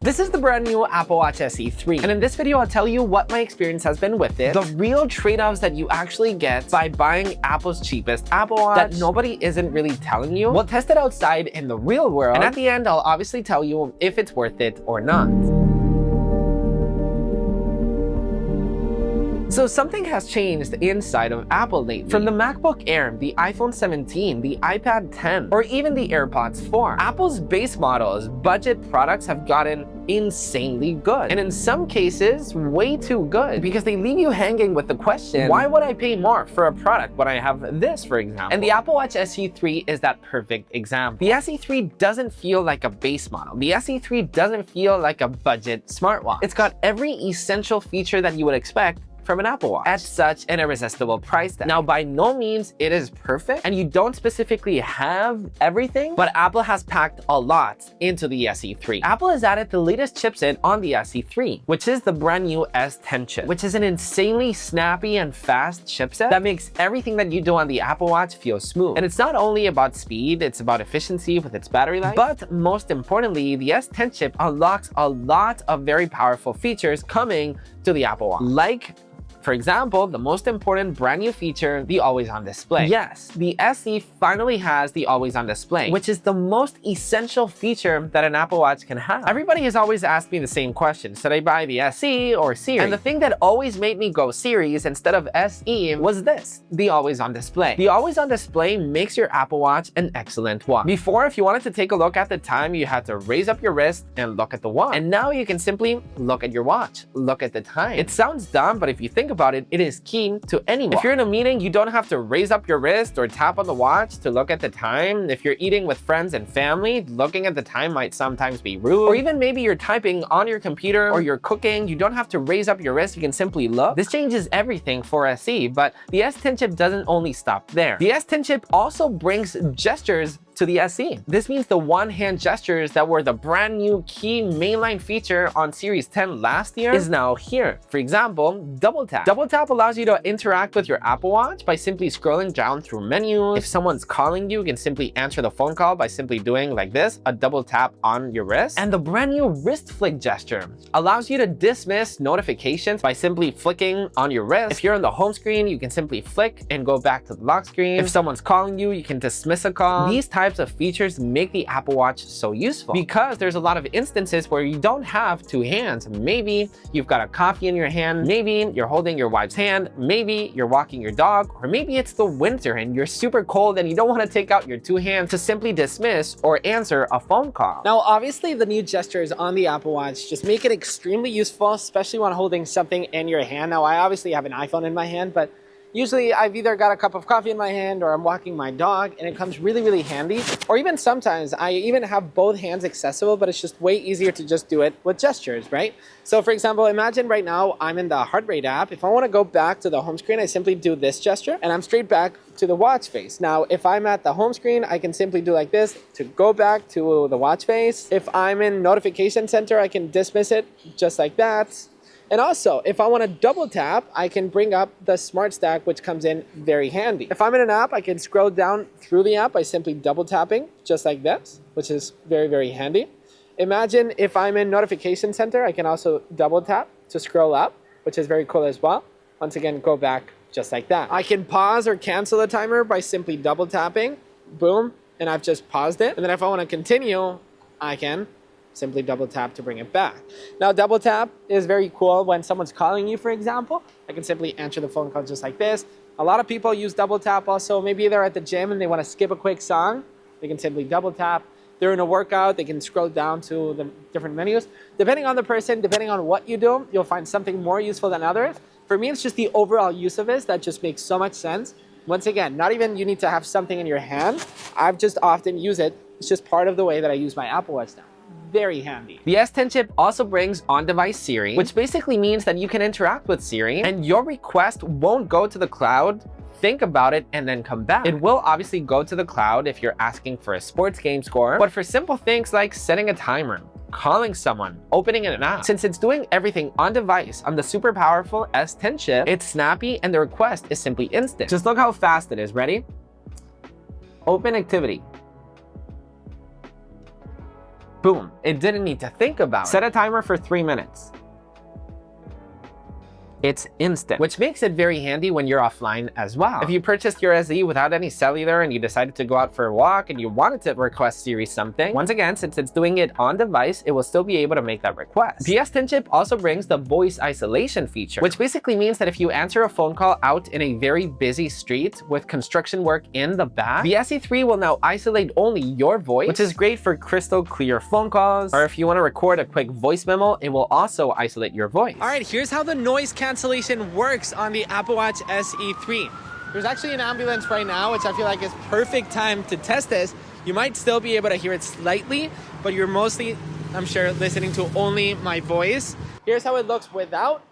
This is the brand new Apple Watch SE 3, and in this video I'll tell you what my experience has been with it, the real trade-offs that you actually get by buying Apple's cheapest Apple Watch that nobody isn't really telling you. We'll test it outside in the real world, and at the end I'll obviously tell you if it's worth it or not. So something has changed inside of Apple lately. From the MacBook Air, the iPhone 17, the iPad 10, or even the AirPods 4, Apple's base models, budget products have gotten insanely good. And in some cases, way too good, because they leave you hanging with the question, why would I pay more for a product when I have this, for example? And the Apple Watch SE 3 is that perfect example. The SE 3 doesn't feel like a base model. The SE 3 doesn't feel like a budget smartwatch. It's got every essential feature that you would expect from an Apple Watch at such an irresistible price tag. Now, by no means it is perfect, and you don't specifically have everything, but Apple has packed a lot into the SE 3. Apple has added the latest chipset on the SE 3, which is the brand new S10 chip, which is an insanely snappy and fast chipset that makes everything that you do on the Apple Watch feel smooth. And it's not only about speed, it's about efficiency with its battery life, but most importantly, the S10 chip unlocks a lot of very powerful features coming to the Apple Watch, like, for example, the most important brand new feature, the always-on display. Yes, the SE finally has the always-on display, which is the most essential feature that an Apple Watch can have. Everybody has always asked me the same question: should I buy the SE or Series? And the thing that always made me go Series instead of SE was this: the always-on display. The always-on display makes your Apple Watch an excellent watch. Before, if you wanted to take a look at the time, you had to raise up your wrist and look at the watch. And now you can simply look at your watch, look at the time. It sounds dumb, but if you think about it, it is key to any watch. If you're in a meeting, you don't have to raise up your wrist or tap on the watch to look at the time. If you're eating with friends and family, looking at the time might sometimes be rude. Or even maybe you're typing on your computer or you're cooking, you don't have to raise up your wrist, you can simply look. This changes everything for SE, but the S10 chip doesn't only stop there. The S10 chip also brings gestures to the SE. This means the one-hand gestures that were the brand new key mainline feature on Series 10 last year is now here. For example, double tap. Double tap allows you to interact with your Apple Watch by simply scrolling down through menus. If someone's calling you, you can simply answer the phone call by simply doing like this, a double tap on your wrist. And the brand new wrist flick gesture allows you to dismiss notifications by simply flicking on your wrist. If you're on the home screen, you can simply flick and go back to the lock screen. If someone's calling you, you can dismiss a call. These types of features make the Apple Watch so useful because there's a lot of instances where you don't have two hands. Maybe you've got a coffee in your hand, maybe you're holding your wife's hand, maybe you're walking your dog, or maybe it's the winter and you're super cold and you don't want to take out your two hands to simply dismiss or answer a phone call. Now, obviously, the new gestures on the Apple Watch just make it extremely useful, especially when holding something in your hand. Now, I obviously have an iPhone in my hand, but usually I've either got a cup of coffee in my hand or I'm walking my dog, and it comes really, really handy. Or even sometimes I even have both hands accessible, but it's just way easier to just do it with gestures, right? So for example, imagine right now I'm in the heart rate app. If I want to go back to the home screen, I simply do this gesture and I'm straight back to the watch face. Now, if I'm at the home screen, I can simply do like this to go back to the watch face. If I'm in notification center, I can dismiss it just like that. And also, if I want to double tap, I can bring up the Smart Stack, which comes in very handy. If I'm in an app, I can scroll down through the app by simply double tapping, just like this, which is very, very handy. Imagine if I'm in Notification Center, I can also double tap to scroll up, which is very cool as well. Once again, go back just like that. I can pause or cancel a timer by simply double tapping, boom, and I've just paused it. And then if I want to continue, I can simply double tap to bring it back. Now, double tap is very cool when someone's calling you, for example. I can simply answer the phone call just like this. A lot of people use double tap also. Maybe they're at the gym and they want to skip a quick song. They can simply double tap. They're in a workout, they can scroll down to the different menus. Depending on the person, depending on what you do, you'll find something more useful than others. For me, it's just the overall use of this that just makes so much sense. Once again, not even you need to have something in your hand. I've just often used it. It's just part of the way that I use my Apple Watch now. Very handy. The S10 chip also brings on-device Siri, which basically means that you can interact with Siri and your request won't go to the cloud, think about it, and then come back. It will obviously go to the cloud if you're asking for a sports game score, but for simple things like setting a timer, calling someone, opening an app, since it's doing everything on device on the super powerful S10 chip, it's snappy and the request is simply instant. Just look how fast it is. Ready? Open activity. boom, it didn't need to think about it. Set a timer for 3 minutes. It's instant, which makes it very handy when you're offline as well. If you purchased your SE without any cellular and you decided to go out for a walk and you wanted to request Siri something, once again, since it's doing it on device, it will still be able to make that request. The S10 chip also brings the voice isolation feature, which basically means that if you answer a phone call out in a very busy street with construction work in the back, the SE3 will now isolate only your voice, which is great for crystal clear phone calls, or if you want to record a quick voice memo, it will also isolate your voice. All right, here's how the noise cancellation works on the Apple Watch SE3. There's actually an ambulance right now, which I feel like is perfect time to test this. You might still be able to hear it slightly, but you're mostly, I'm sure, listening to only my voice. Here's how it looks without,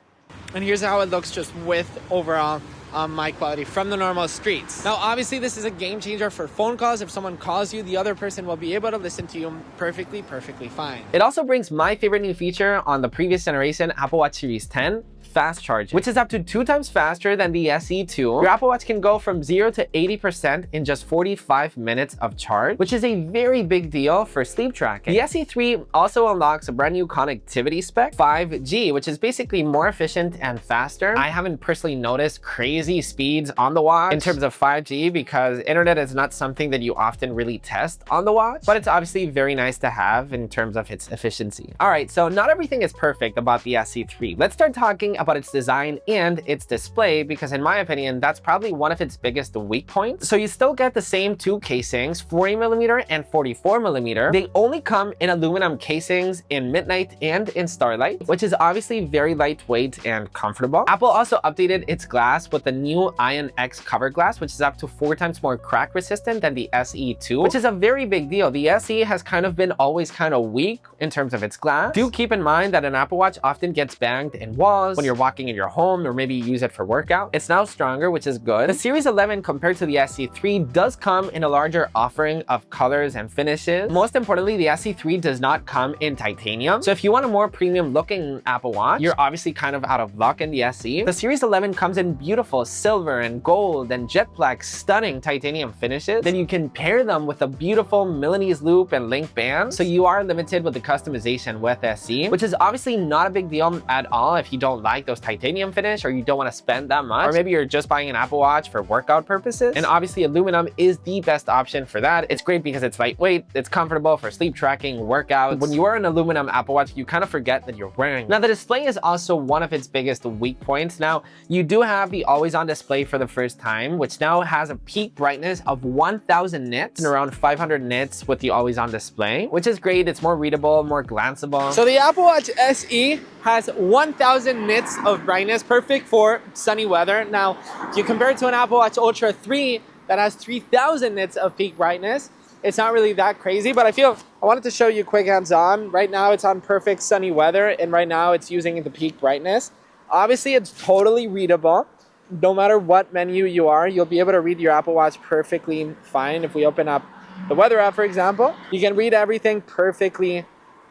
and here's how it looks just with overall mic quality from the normal streets. Now, obviously, this is a game changer for phone calls. If someone calls you, the other person will be able to listen to you perfectly fine. It also brings my favorite new feature on the previous generation Apple Watch Series 10, fast charging, which is up to 2 times faster than the SE2. Your Apple Watch can go from 0 to 80% in just 45 minutes of charge, which is a very big deal for sleep tracking. The SE3 also unlocks a brand new connectivity spec, 5G, which is basically more efficient and faster. I haven't personally noticed crazy speeds on the watch in terms of 5G because internet is not something that you often really test on the watch, but it's obviously very nice to have in terms of its efficiency. All right, so not everything is perfect about the SE3. Let's start talking about its design and its display, because in my opinion, that's probably one of its biggest weak points. So you still get the same 2 casings, 40mm and 44mm. They only come in aluminum casings in Midnight and in Starlight, which is obviously very lightweight and comfortable. Apple also updated its glass with the new Ion X cover glass, which is up to 4 times more crack resistant than the SE2, which is a very big deal. The SE has kind of been always kind of weak in terms of its glass. Do keep in mind that an Apple Watch often gets banged in walls when you're walking in your home, or maybe you use it for workout. It's now stronger, which is good. The Series 11 compared to the SE3 does come in a larger offering of colors and finishes. Most importantly, the SE3 does not come in titanium. So if you want a more premium looking Apple Watch, you're obviously kind of out of luck in the SE. The Series 11 comes in beautiful silver and gold and jet black stunning titanium finishes. Then you can pair them with a beautiful Milanese loop and link band. So you are limited with the customization with SE, which is obviously not a big deal at all if you don't like those titanium finish or you don't want to spend that much, or maybe you're just buying an Apple Watch for workout purposes. And obviously aluminum is the best option for that. It's great because it's lightweight, it's comfortable for sleep tracking, workouts. When you wear an aluminum Apple Watch, you kind of forget that you're wearing. Now the display is also one of its biggest weak points. Now you do have the always on display for the first time, which now has a peak brightness of 1000 nits and around 500 nits with the always on display, which is great. It's more readable, more glanceable. So the Apple Watch SE has 1000 nits of brightness, perfect for sunny weather. Now, if you compare it to an Apple Watch Ultra 3 that has 3000 nits of peak brightness, it's not really that crazy, but I wanted to show you quick hands-on. Right now it's on perfect sunny weather, and right now it's using the peak brightness. Obviously, it's totally readable. No matter what menu you are, you'll be able to read your Apple Watch perfectly fine. If we open up the weather app, for example, you can read everything perfectly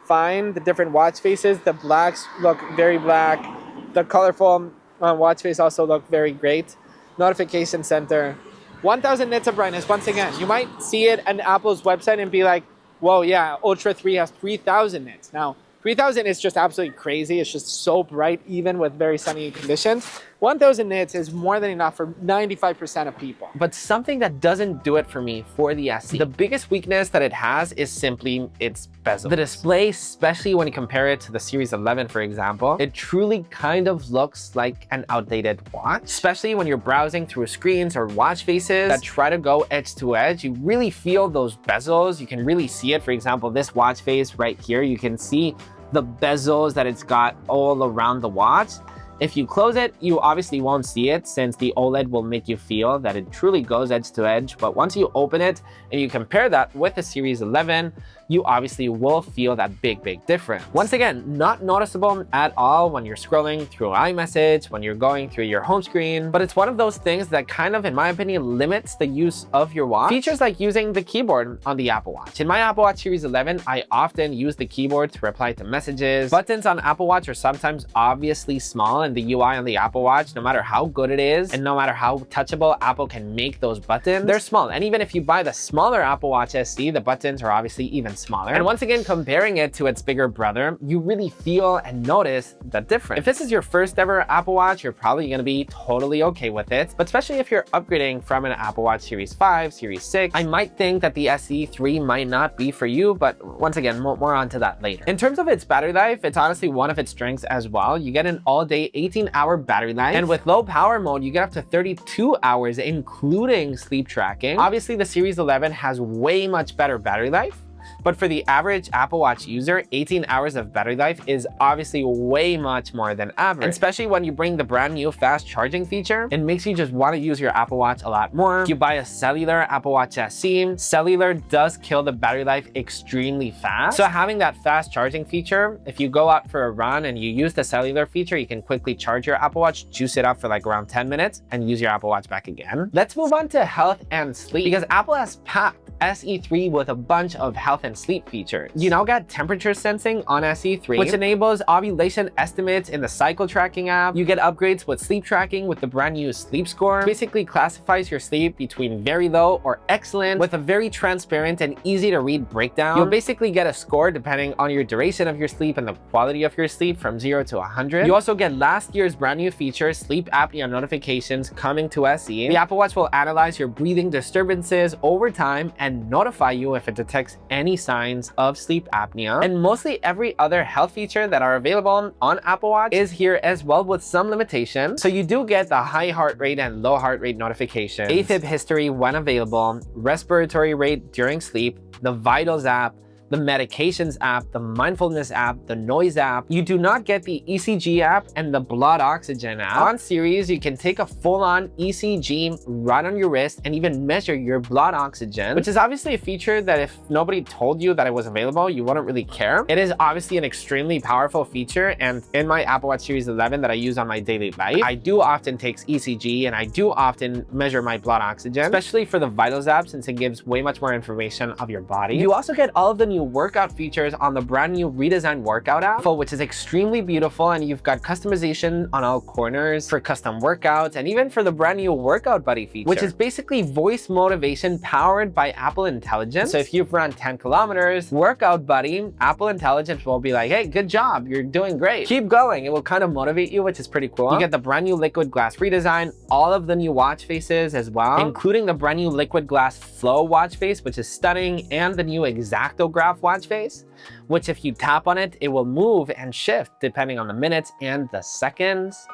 fine. The different watch faces, the blacks look very black. The colorful watch face also look very great. Notification center, 1000 nits of brightness. Once again, you might see it on Apple's website and be like, whoa, yeah, Ultra 3 has 3000 nits. Now, 3000 is just absolutely crazy. It's just so bright, even with very sunny conditions. 1000 nits is more than enough for 95% of people. But something that doesn't do it for me for the SE, the biggest weakness that it has is simply its bezel. The display, especially when you compare it to the Series 11, for example, it truly kind of looks like an outdated watch, especially when you're browsing through screens or watch faces that try to go edge to edge. You really feel those bezels. You can really see it. For example, this watch face right here, you can see the bezels that it's got all around the watch. If you close it, you obviously won't see it since the OLED will make you feel that it truly goes edge to edge. But once you open it and you compare that with the Series 11, you obviously will feel that big difference. Once again, not noticeable at all when you're scrolling through iMessage, when you're going through your home screen, but it's one of those things that kind of, in my opinion, limits the use of your watch. Features like using the keyboard on the Apple Watch. In my Apple Watch Series 11, I often use the keyboard to reply to messages. Buttons on Apple Watch are sometimes obviously small, and the UI on the Apple Watch, no matter how good it is, and no matter how touchable Apple can make those buttons, they're small. And even if you buy the smaller Apple Watch SE, the buttons are obviously even and smaller. And once again, comparing it to its bigger brother, you really feel and notice the difference. If this is your first ever Apple Watch, you're probably going to be totally okay with it. But especially if you're upgrading from an Apple Watch Series 5, Series 6, I might think that the SE3 might not be for you, but once again, more onto that later. In terms of its battery life, it's honestly one of its strengths as well. You get an all-day 18-hour battery life, and with low power mode, you get up to 32 hours, including sleep tracking. Obviously, the Series 11 has way much better battery life, but for the average Apple Watch user, 18 hours of battery life is obviously way much more than average. And especially when you bring the brand new fast charging feature, it makes you just want to use your Apple Watch a lot more. If you buy a cellular Apple Watch SE, cellular does kill the battery life extremely fast. So having that fast charging feature, if you go out for a run and you use the cellular feature, you can quickly charge your Apple Watch, juice it up for like around 10 minutes, and use your Apple Watch back again. Let's move on to health and sleep, because Apple has packed SE3 with a bunch of health and sleep features. You now got temperature sensing on SE3, which enables ovulation estimates in the cycle tracking app. You get upgrades with sleep tracking with the brand new sleep score. It basically classifies your sleep between very low or excellent with a very transparent and easy to read breakdown. You'll basically get a score depending on your duration of your sleep and the quality of your sleep from 0 to 100. You also get last year's brand new feature, sleep apnea notifications, coming to SE. The Apple Watch will analyze your breathing disturbances over time and notify you if it detects any signs of sleep apnea. And mostly every other health feature that are available on Apple Watch is here as well, with some limitations. So you do get the high heart rate and low heart rate notifications, AFib history when available, respiratory rate during sleep, the Vitals app, the medications app, the mindfulness app, the noise app. You do not get the ECG app and the blood oxygen app. On Series, you can take a full-on ECG right on your wrist and even measure your blood oxygen, which is obviously a feature that if nobody told you that it was available, you wouldn't really care. It is obviously an extremely powerful feature, and in my Apple Watch Series 11 that I use on my daily life, I do often take ECG and I do often measure my blood oxygen, especially for the Vitals app, since it gives way much more information of your body. You also get all of the new workout features on the brand new redesigned workout app, which is extremely beautiful, and you've got customization on all corners for custom workouts, and even for the brand new workout buddy feature, which is basically voice motivation powered by Apple Intelligence. So if you've run 10 kilometers, workout buddy, Apple Intelligence will be like, hey, good job, you're doing great, keep going. It will kind of motivate you, which is pretty cool. You get the brand new liquid glass redesign, all of the new watch faces as well, including the brand new liquid glass flow watch face, which is stunning, and the new exactograph watch face, which if you tap on it, it will move and shift depending on the minutes and the seconds.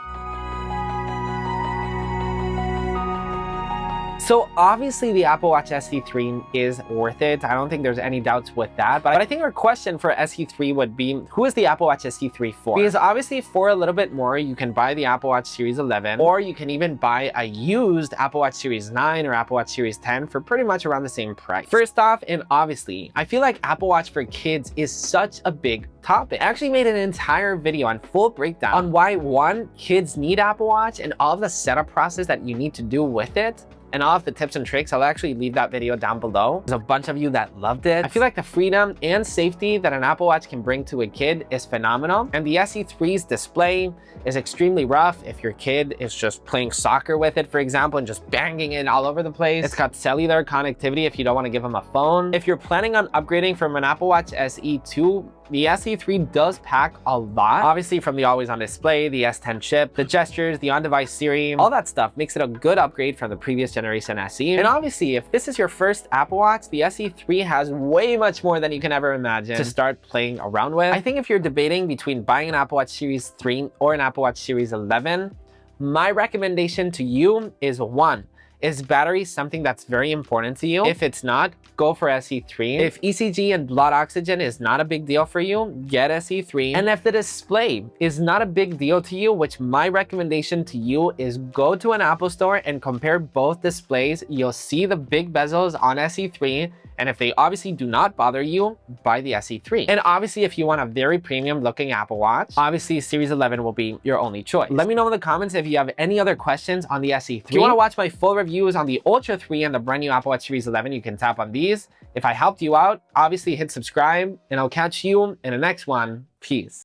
So obviously the Apple Watch SE3 is worth it. I don't think there's any doubts with that. But I think our question for SE3 would be, who is the Apple Watch SE3 for? Because obviously for a little bit more, you can buy the Apple Watch Series 11, or you can even buy a used Apple Watch Series 9 or Apple Watch Series 10 for pretty much around the same price. First off, and obviously, I feel like Apple Watch for kids is such a big topic. I actually made an entire video on full breakdown on why, one, kids need Apple Watch and all of the setup process that you need to do with it, and all of the tips and tricks. I'll actually leave that video down below. There's a bunch of you that loved it. I feel like the freedom and safety that an Apple Watch can bring to a kid is phenomenal. And the SE3's display is extremely rough if your kid is just playing soccer with it, for example, and just banging it all over the place. It's got cellular connectivity if you don't want to give them a phone. If you're planning on upgrading from an Apple Watch SE to the SE3 does pack a lot. Obviously from the always on display, the S10 chip, the gestures, the on-device Siri, all that stuff makes it a good upgrade from the previous generation SE. And obviously if this is your first Apple Watch, the SE3 has way much more than you can ever imagine to start playing around with. I think if you're debating between buying an Apple Watch Series 3 or an Apple Watch Series 11, my recommendation to you is, one, is battery something that's very important to you? If it's not, go for SE3. If ECG and blood oxygen is not a big deal for you, get SE3. And if the display is not a big deal to you, which my recommendation to you is go to an Apple store and compare both displays. You'll see the big bezels on SE3. And if they obviously do not bother you, buy the SE3. And obviously, if you want a very premium looking Apple Watch, obviously Series 11 will be your only choice. Let me know in the comments if you have any other questions on the SE3. If you want to watch my full reviews on the Ultra 3 and the brand new Apple Watch Series 11, you can tap on these. If I helped you out, obviously hit subscribe, and I'll catch you in the next one. Peace.